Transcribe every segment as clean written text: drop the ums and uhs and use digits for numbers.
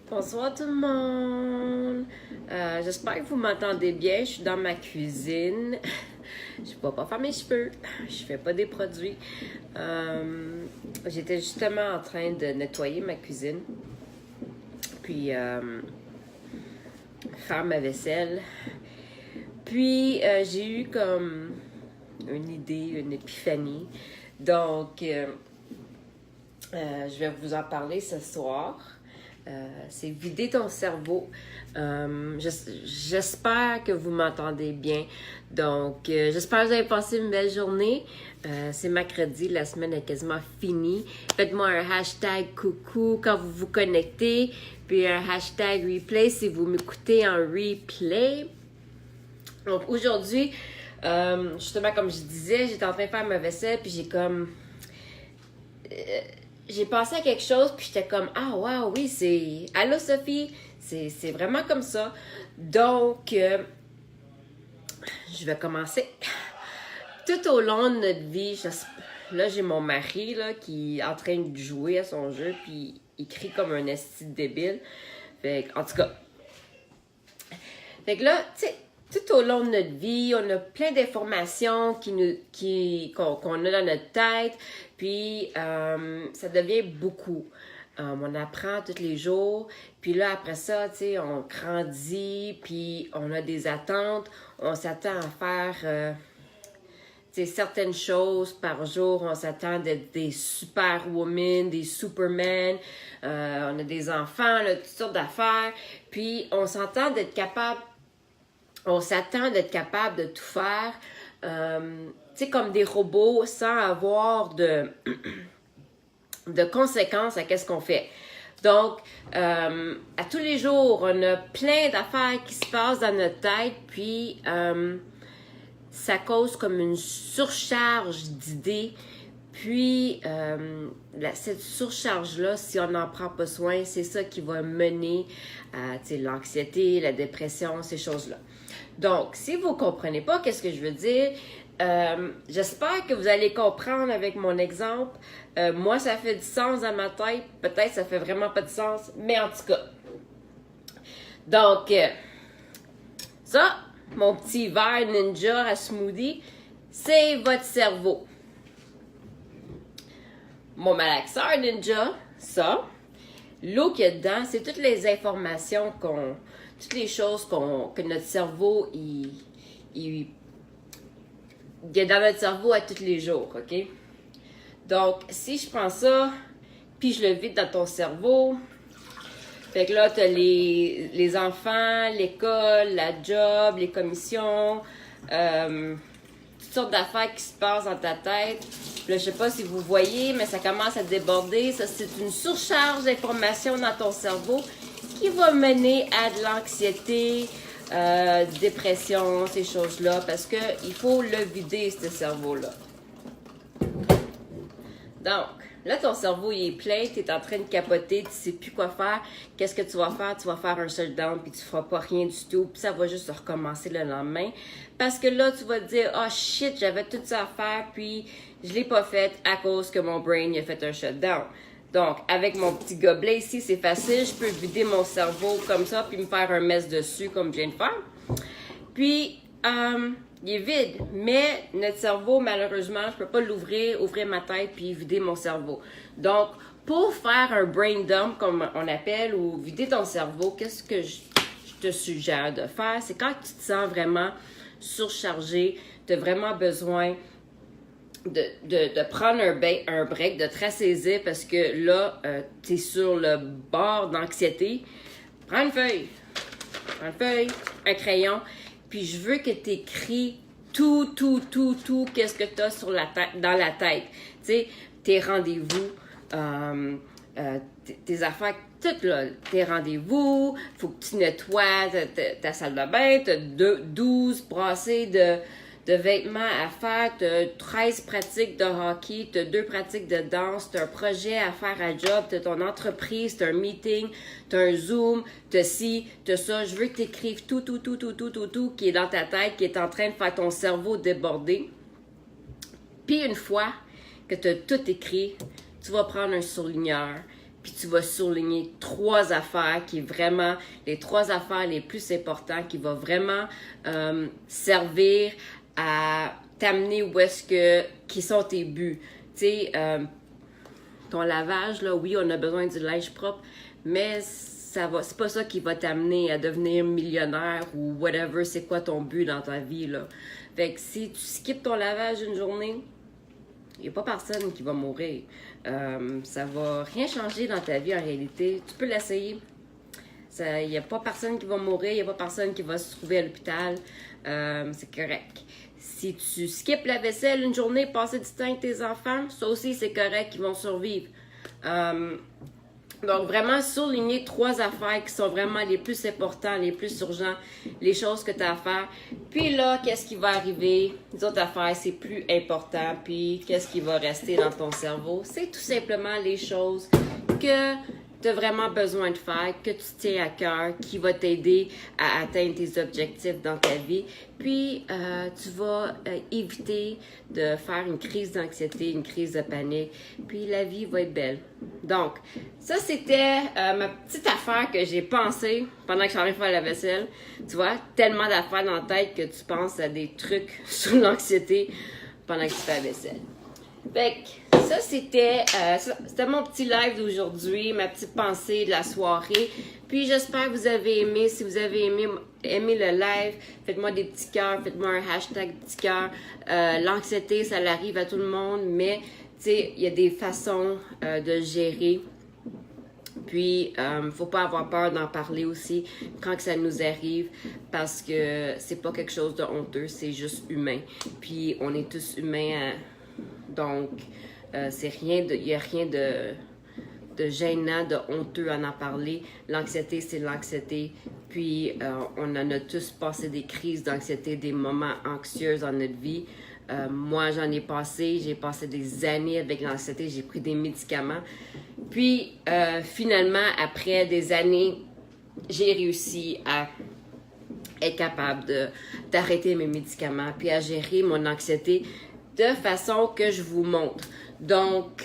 Bonsoir tout le monde. J'espère que vous m'entendez bien. Je suis dans ma cuisine. Je ne vais pas faire mes cheveux. Je fais pas des produits. J'étais justement en train de nettoyer ma cuisine. Puis faire ma vaisselle. Puis j'ai eu comme une idée, une épiphanie. Donc je vais vous en parler ce soir. C'est vider ton cerveau. J'espère que vous m'entendez bien. Donc, j'espère que vous avez passé une belle journée. C'est mercredi, la semaine est quasiment finie. Faites-moi un hashtag coucou quand vous vous connectez, puis un hashtag replay si vous m'écoutez en replay. Donc, aujourd'hui, justement, comme je disais, j'étais en train de faire ma vaisselle, puis j'ai pensé à quelque chose, puis j'étais comme, ah, wow, oui, c'est... Allô, Sophie? C'est vraiment comme ça. Donc, je vais commencer. Tout au long de notre vie, là, j'ai mon mari, là, qui est en train de jouer à son jeu, puis il crie comme un esti de débile. Fait en tout cas... Fait que là, tu sais, tout au long de notre vie, on a plein d'informations qu'on a dans notre tête, puis ça devient beaucoup. On apprend tous les jours, puis là, après ça, tu sais, on grandit, puis on a des attentes, on s'attend à faire certaines choses par jour, on s'attend d'être des superwomen, des supermen, on a des enfants, là, toutes sortes d'affaires, puis on s'attend d'être capable de tout faire, tu sais, comme des robots, sans avoir de conséquences à qu'est-ce qu'on fait. Donc, à tous les jours, on a plein d'affaires qui se passent dans notre tête, puis ça cause comme une surcharge d'idées. Puis, cette surcharge-là, si on n'en prend pas soin, c'est ça qui va mener à l'anxiété, la dépression, ces choses-là. Donc, si vous ne comprenez pas qu'est-ce que je veux dire, j'espère que vous allez comprendre avec mon exemple. Moi, ça fait du sens dans ma tête. Peut-être ça fait vraiment pas de sens, mais en tout cas. Donc, ça, mon petit verre ninja à smoothie, c'est votre cerveau. Mon malaxeur ninja, ça, l'eau qu'il y a dedans, c'est toutes les informations toutes les choses que notre cerveau, il y a dans notre cerveau à tous les jours, OK? Donc, si je prends ça, puis je le vide dans ton cerveau, fait que là, tu as les enfants, l'école, la job, les commissions, toutes sortes d'affaires qui se passent dans ta tête. Là, je sais pas si vous voyez, mais ça commence à déborder. Ça, c'est une surcharge d'informations dans ton cerveau qui va mener à de l'anxiété, dépression, ces choses-là, parce que il faut le vider, ce cerveau-là. Donc, là, ton cerveau, il est plein, tu es en train de capoter, tu sais plus quoi faire. Qu'est-ce que tu vas faire? Tu vas faire un shutdown, puis tu feras pas rien du tout, puis ça va juste recommencer le lendemain. Parce que là, tu vas te dire, oh shit, j'avais tout ça à faire, puis je l'ai pas fait à cause que mon brain a fait un shutdown. Donc, avec mon petit gobelet ici, c'est facile, je peux vider mon cerveau comme ça, puis me faire un mess dessus, comme je viens de faire. Puis, il est vide, mais notre cerveau, malheureusement, je peux pas ouvrir ma tête puis vider mon cerveau. Donc, pour faire un brain dump, comme on appelle, ou vider ton cerveau, qu'est-ce que je te suggère de faire? C'est quand tu te sens vraiment surchargé, tu as vraiment besoin de prendre un break, de te ressaisir parce que là, tu es sur le bord d'anxiété. Prends une feuille, un crayon, puis je veux que tu écris tout, qu'est-ce que tu as dans la tête. Tu sais, tes rendez-vous, tes affaires, tout là, tes rendez-vous, faut que tu nettoies ta salle de bain, tu as 12 brassées de vêtements à faire, tu as 13 pratiques de hockey, tu as 2 pratiques de danse, tu as un projet à faire à job, tu as ton entreprise, tu as un meeting, tu as un Zoom, tu as ci, tu as ça. Je veux que tu écrives tout qui est dans ta tête, qui est en train de faire ton cerveau déborder. Puis une fois que tu as tout écrit, tu vas prendre un surligneur, puis tu vas souligner 3 affaires qui est vraiment les 3 affaires les plus importantes qui vont vraiment servir à t'amener où est-ce que, qui sont tes buts. Tu sais, ton lavage, là, oui, on a besoin du linge propre, mais c'est pas ça qui va t'amener à devenir millionnaire ou whatever, c'est quoi ton but dans ta vie, là. Fait que si tu skippes ton lavage une journée, il n'y a pas personne qui va mourir. Ça va rien changer dans ta vie en réalité. Tu peux l'essayer. Il n'y a pas personne qui va mourir, il n'y a pas personne qui va se trouver à l'hôpital. C'est correct. Si tu skippes la vaisselle une journée, passer du temps avec tes enfants, ça aussi c'est correct, ils vont survivre. Donc vraiment souligner 3 affaires qui sont vraiment les plus importantes, les plus urgentes, les choses que tu as à faire. Puis là, qu'est-ce qui va arriver? Les autres affaires, c'est plus important. Puis qu'est-ce qui va rester dans ton cerveau? C'est tout simplement les choses que tu as vraiment besoin de faire, que tu tiens à cœur, qui va t'aider à atteindre tes objectifs dans ta vie. Puis, tu vas éviter de faire une crise d'anxiété, une crise de panique. Puis, la vie va être belle. Donc, ça, c'était ma petite affaire que j'ai pensée pendant que je suis en train de faire la vaisselle. Tu vois, tellement d'affaires dans la tête que tu penses à des trucs sur l'anxiété pendant que tu fais la vaisselle. Fait que ça, c'était mon petit live d'aujourd'hui, ma petite pensée de la soirée. Puis j'espère que vous avez aimé. Si vous avez aimé le live, faites-moi des petits cœurs, faites-moi un hashtag petit cœur. L'anxiété, ça l'arrive à tout le monde, mais tu sais, il y a des façons de gérer. Puis, faut pas avoir peur d'en parler aussi quand que ça nous arrive parce que c'est pas quelque chose de honteux, c'est juste humain. Puis, on est tous humains. Donc, il n'y a rien de gênant, de honteux à en parler. L'anxiété, c'est l'anxiété. Puis, on en a tous passé des crises d'anxiété, des moments anxieux dans notre vie. Moi, j'en ai passé. J'ai passé des années avec l'anxiété. J'ai pris des médicaments. Puis, finalement, après des années, j'ai réussi à être capable d'arrêter mes médicaments puis à gérer mon anxiété de façon que je vous montre. Donc,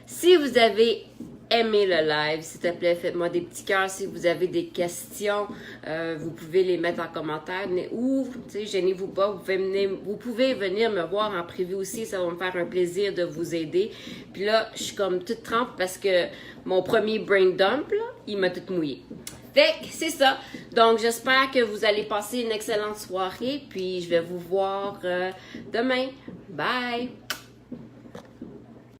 si vous avez aimé le live, s'il te plaît, faites-moi des petits cœurs. Si vous avez des questions, vous pouvez les mettre en commentaire. Ou, tu sais, gênez-vous pas, vous pouvez venir me voir en privé aussi. Ça va me faire un plaisir de vous aider. Puis là, je suis comme toute trempe parce que mon premier brain dump, là, il m'a tout mouillé. Fait que c'est ça. Donc, j'espère que vous allez passer une excellente soirée. Puis, je vais vous voir demain. Bye!